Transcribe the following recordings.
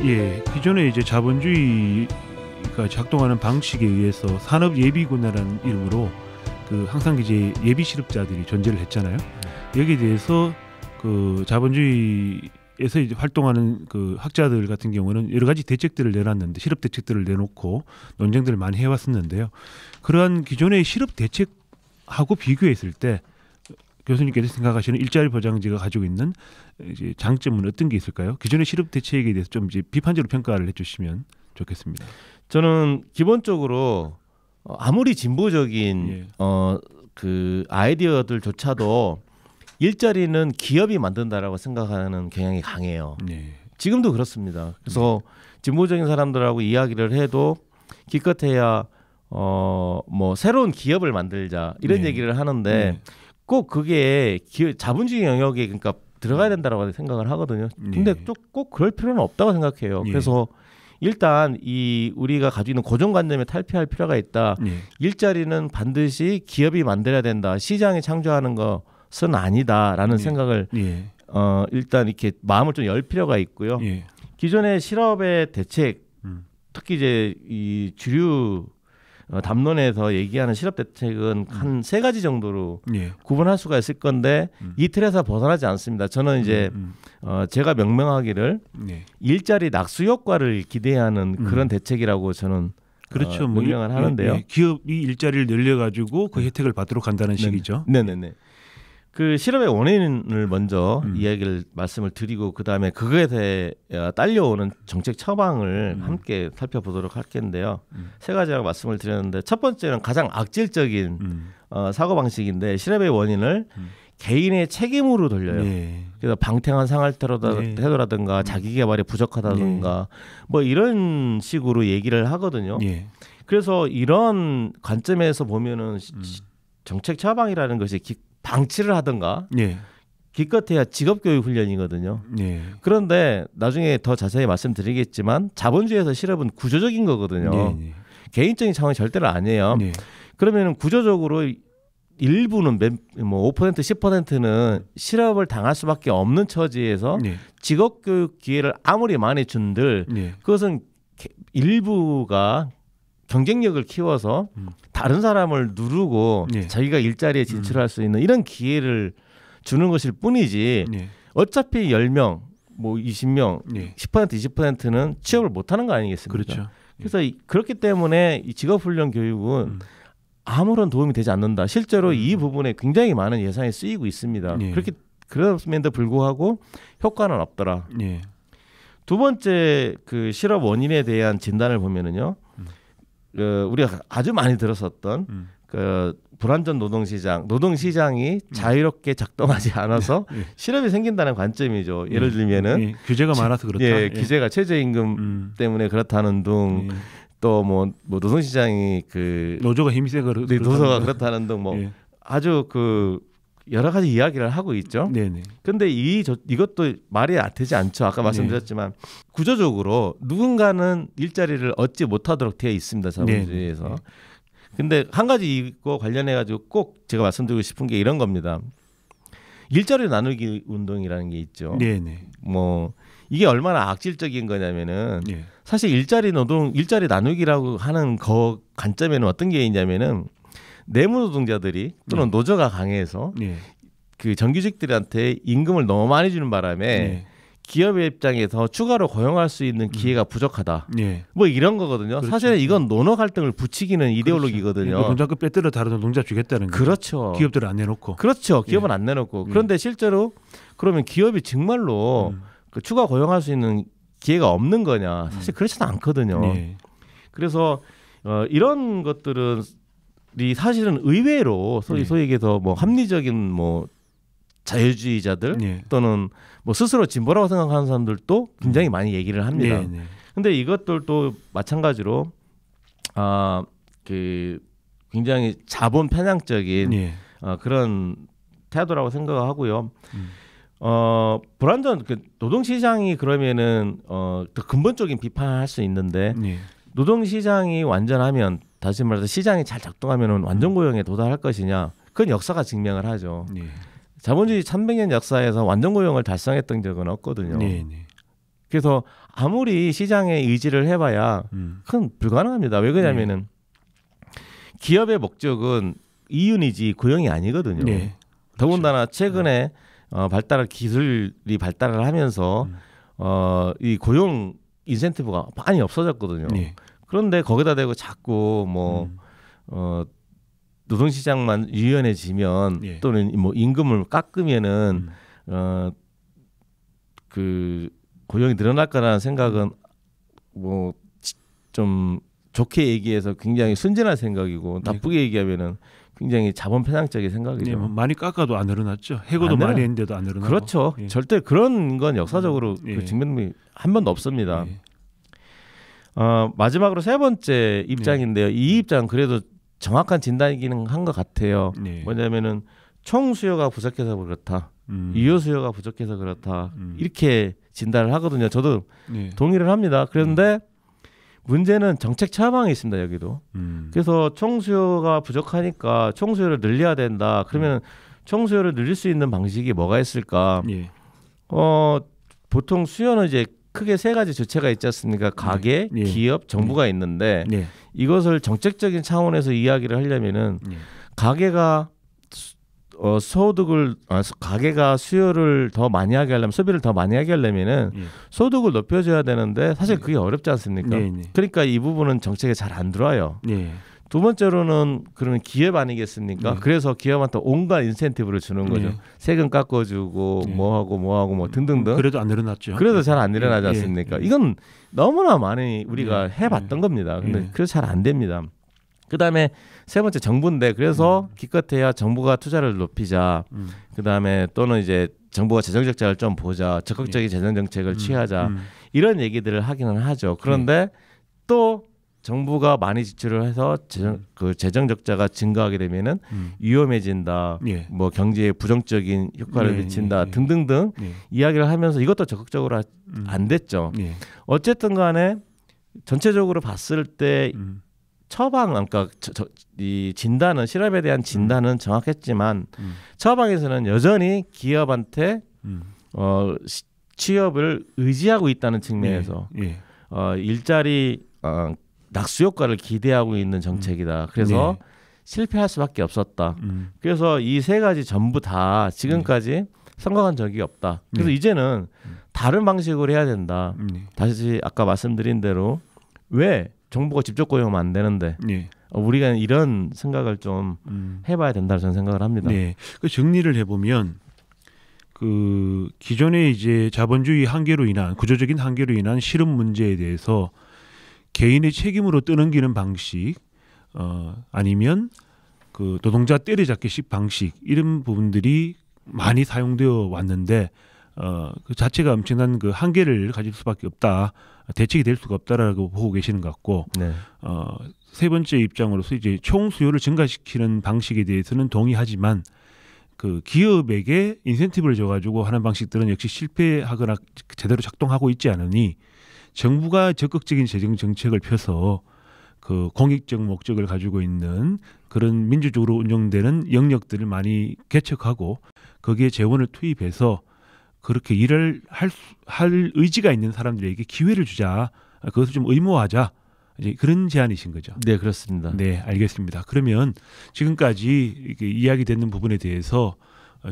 예, 기존에 이제 자본주의가 작동하는 방식에 의해서 산업예비군이라는 이름으로 그 항상 이제 예비 실업자들이 존재를 했잖아요. 여기에 대해서 그 자본주의에서 이제 활동하는 그 학자들 같은 경우는 여러 가지 대책들을 내놨는데, 실업 대책들을 내놓고 논쟁들을 많이 해왔었는데요. 그러한 기존의 실업 대책하고 비교했을 때 교수님께서 생각하시는 일자리 보장제가 가지고 있는 이제 장점은 어떤 게 있을까요? 기존의 실업 대책에 대해서 좀 이제 비판적으로 평가를 해주시면 좋겠습니다. 저는 기본적으로 아무리 진보적인 그 아이디어들조차도 일자리는 기업이 만든다라고 생각하는 경향이 강해요. 지금도 그렇습니다. 그래서 진보적인 사람들하고 이야기를 해도 기껏해야 뭐 새로운 기업을 만들자 이런 얘기를 하는데 꼭 그게 자본주의 영역에 그러니까 들어가야 된다라고 생각을 하거든요. 근데 꼭 그럴 필요는 없다고 생각해요. 그래서 일단 이 우리가 가지고 있는 고정관념에 탈피할 필요가 있다. 일자리는 반드시 기업이 만들어야 된다. 시장이 창조하는 것은 아니다라는 생각을 일단 이렇게 마음을 좀 열 필요가 있고요. 기존의 실업의 대책, 특히 이제 이 주류 담론에서 얘기하는 실업 대책은 한 3가지 정도로 구분할 수가 있을 건데 이 틀에서 벗어나지 않습니다. 저는 이제 제가 명명하기를 일자리 낙수 효과를 기대하는 그런 대책이라고 저는 그렇죠. 명명을 하는데요. 기업이 일자리를 늘려가지고 그 혜택을 받도록 한다는 식이죠. 네네네. 그 실업의 원인을 먼저 이야기를 말씀을 드리고 그 다음에 그거에 대해 딸려오는 정책 처방을 함께 살펴보도록 할 텐데요. 3가지라고 말씀을 드렸는데 첫 번째는 가장 악질적인 사고 방식인데 실업의 원인을 개인의 책임으로 돌려요. 그래서 방탕한 생활 태도라든가 자기 개발이 부족하다든가 뭐 이런 식으로 얘기를 하거든요. 그래서 이런 관점에서 보면은 정책 처방이라는 것이 방치를 하든가 기껏해야 직업교육 훈련이거든요. 그런데 나중에 더 자세히 말씀드리겠지만 자본주의에서 실업은 구조적인 거거든요. 개인적인 차원이 절대로 아니에요. 그러면 구조적으로 일부는 뭐 5% 10%는 실업을 당할 수밖에 없는 처지에서 직업교육 기회를 아무리 많이 준들 그것은 일부가 경쟁력을 키워서 다른 사람을 누르고 자기가 일자리에 진출할 수 있는 이런 기회를 주는 것일 뿐이지 어차피 10명, 뭐 20명, 10% 20%는 취업을 못하는 거 아니겠습니까? 그렇죠. 그래서 그렇기 때문에 이 직업훈련 교육은 아무런 도움이 되지 않는다. 실제로 이 부분에 굉장히 많은 예산이 쓰이고 있습니다. 그럼에도 불구하고 효과는 없더라. 두 번째 그 실업 원인에 대한 진단을 보면은요. 우리가 아주 많이 들었었던 그 불안전 노동시장이 자유롭게 작동하지 않아서 실업이 생긴다는 관점이죠. 예를 들면은 규제가 많아서 그렇다. 규제가 최저임금 때문에 그렇다는 등 또 뭐 노동시장이 그 노조가 힘이 세서 노조가 그렇다는 등 뭐 아주 그 여러 가지 이야기를 하고 있죠. 그런데 이것도 말이 되지 않죠. 아까 말씀드렸지만 구조적으로 누군가는 일자리를 얻지 못하도록 되어 있습니다. 자본주의에서. 근데 한 가지 이거 관련해 가지고 꼭 제가 말씀드리고 싶은 게 이런 겁니다. 일자리 나누기 운동이라는 게 있죠. 뭐 이게 얼마나 악질적인 거냐면은 사실 일자리 나누기라고 하는 관점에는 어떤 게 있냐면은 내무 노동자들이 또는 노조가 강해서 그 정규직들한테 임금을 너무 많이 주는 바람에 기업의 입장에서 추가로 고용할 수 있는 기회가 부족하다. 뭐 이런 거거든요. 사실은 이건 노노 갈등을 부추기는 이데올로기거든요. 노동자급 빼들어 다른 노동자 주겠다는 거죠. 그렇죠. 기업들은 안 내놓고. 그렇죠. 기업은 안 내놓고. 그런데 실제로 그러면 기업이 정말로 그 추가 고용할 수 있는 기회가 없는 거냐? 사실 그렇지는 않거든요. 그래서 이런 것들은 사실은 의외로 소위 얘기해서 뭐 합리적인 뭐 자유주의자들 또는 뭐 스스로 진보라고 생각하는 사람들도 굉장히 많이 얘기를 합니다. 근데 이것들도 마찬가지로 그 굉장히 자본 편향적인 그런 태도라고 생각하고요. 불안전 노동시장이 그러면은 더 근본적인 비판을 할 수 있는데 노동시장이 완전하면 다시 말해서 시장이 잘 작동하면 완전 고용에 도달할 것이냐? 그건 역사가 증명을 하죠. 자본주의 300년 역사에서 완전 고용을 달성했던 적은 없거든요. 그래서 아무리 시장에 의지를 해봐야 큰 불가능합니다. 왜 그러냐면은 기업의 목적은 이윤이지 고용이 아니거든요. 네. 더군다나 최근에 기술이 발달을 하면서 이 고용 인센티브가 많이 없어졌거든요. 네. 그런데 거기다 대고 자꾸 노동시장만 유연해지면 예. 또는 뭐 임금을 깎으면은 그 고용이 늘어날 거라는 생각은 뭐 좀 좋게 얘기해서 굉장히 순진한 생각이고 나쁘게 얘기하면은 굉장히 자본 편향적인 생각이죠. 네, 뭐 많이 깎아도 안 늘어났죠. 해고도 안 많이 했는데도 안 늘어나고. 그렇죠. 예. 절대 그런 건 역사적으로 예. 그 증명이 한 번도 없습니다. 예. 마지막으로 세 번째 입장인데요. 이 입장은 그래도 정확한 진단이기는 한 것 같아요. 네. 뭐냐면은 총 수요가 부족해서 그렇다. 유효 수요가 부족해서 그렇다. 이렇게 진단을 하거든요. 저도 네. 동의를 합니다. 그런데 문제는 정책 처방이 있습니다. 여기도. 그래서 총 수요가 부족하니까 총 수요를 늘려야 된다. 그러면 총 수요를 늘릴 수 있는 방식이 뭐가 있을까? 예. 보통 수요는 이제 크게 세 가지 주체가 있지 않습니까? 가계, 예. 기업, 정부가 있는데 네. 이것을 정책적인 차원에서 이야기를 하려면은 예. 가계가 가계가 수요를 더 많이 하게 하려면 소비를 더 많이 하게 하려면은 예. 소득을 높여줘야 되는데 사실 그게 어렵지 않습니까? 네, 네. 그러니까 이 부분은 정책에 잘 안 들어와요. 네. 두 번째로는 그러면 기업 아니겠습니까? 네. 그래서 기업한테 온갖 인센티브를 주는 거죠. 네. 세금 깎아주고 네. 뭐하고 등등등. 그래도 안 늘어났죠. 그래도 잘 안 일어나지 예, 않습니까? 예. 이건 너무나 많이 우리가 예, 해봤던 겁니다. 근데 예. 그래서 잘 안 됩니다. 그다음에 세 번째 정부인데 그래서 기껏해야 정부가 투자를 높이자. 그다음에 또는 이제 정부가 재정 적자를 좀 보자. 적극적인 재정 정책을 취하자. 이런 얘기들을 하기는 하죠. 그런데 또 정부가 많이 지출을 해서 재정 적자가 증가하게 되면은 위험해진다. 예. 뭐 경제에 부정적인 효과를 네, 미친다. 네, 등등등 네. 이야기를 하면서 이것도 적극적으로 안 됐죠. 네. 어쨌든 간에 전체적으로 봤을 때 처방, 그러니까 이 진단은 실업에 대한 진단은 정확했지만 처방에서는 여전히 기업한테 취업을 의지하고 있다는 측면에서 네. 일자리 낙수 효과를 기대하고 있는 정책이다. 그래서 네. 실패할 수밖에 없었다. 그래서 이 세 가지 전부 다 지금까지 성공한 적이 없다. 그래서 이제는 다른 방식으로 해야 된다. 다시 아까 말씀드린 대로 왜 정부가 직접 고용하면 안 되는데 우리가 이런 생각을 좀 해봐야 된다고 저는 생각을 합니다. 네. 그 정리를 해보면 그 기존의 이제 자본주의 한계로 인한 구조적인 한계로 인한 실업 문제에 대해서 개인의 책임으로 떠넘기는 방식, 아니면 그 노동자 때려잡기식 방식 이런 부분들이 많이 사용되어 왔는데 그 자체가 엄청난 그 한계를 가질 수밖에 없다. 대책이 될 수가 없다라고 보고 계시는 것 같고 네. 세 번째 입장으로서 이제 총 수요를 증가시키는 방식에 대해서는 동의하지만 그 기업에게 인센티브를 줘가지고 하는 방식들은 역시 실패하거나 제대로 작동하고 있지 않으니 정부가 적극적인 재정 정책을 펴서 그 공익적 목적을 가지고 있는 그런 민주적으로 운영되는 영역들을 많이 개척하고 거기에 재원을 투입해서 그렇게 일을 할 의지가 있는 사람들에게 기회를 주자. 그것을 좀 의무화하자. 이제 그런 제안이신 거죠. 네, 그렇습니다. 네, 알겠습니다. 그러면 지금까지 이렇게 이야기되는 부분에 대해서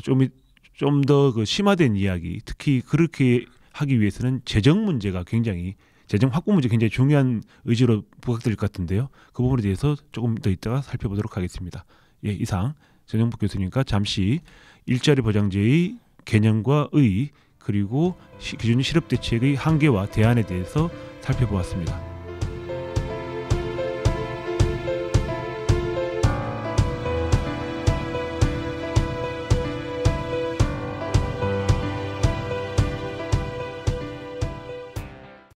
좀 더 그 심화된 이야기, 특히 그렇게 하기 위해서는 재정 문제가 굉장히 재정 확보 문제 굉장히 중요한 의지로 부각될 것 같은데요. 그 부분에 대해서 조금 더 이따가 살펴보도록 하겠습니다. 예, 이상 전영복 교수님과 잠시 일자리 보장제의 개념과 의 그리고 기존 실업 대책의 한계와 대안에 대해서 살펴보았습니다.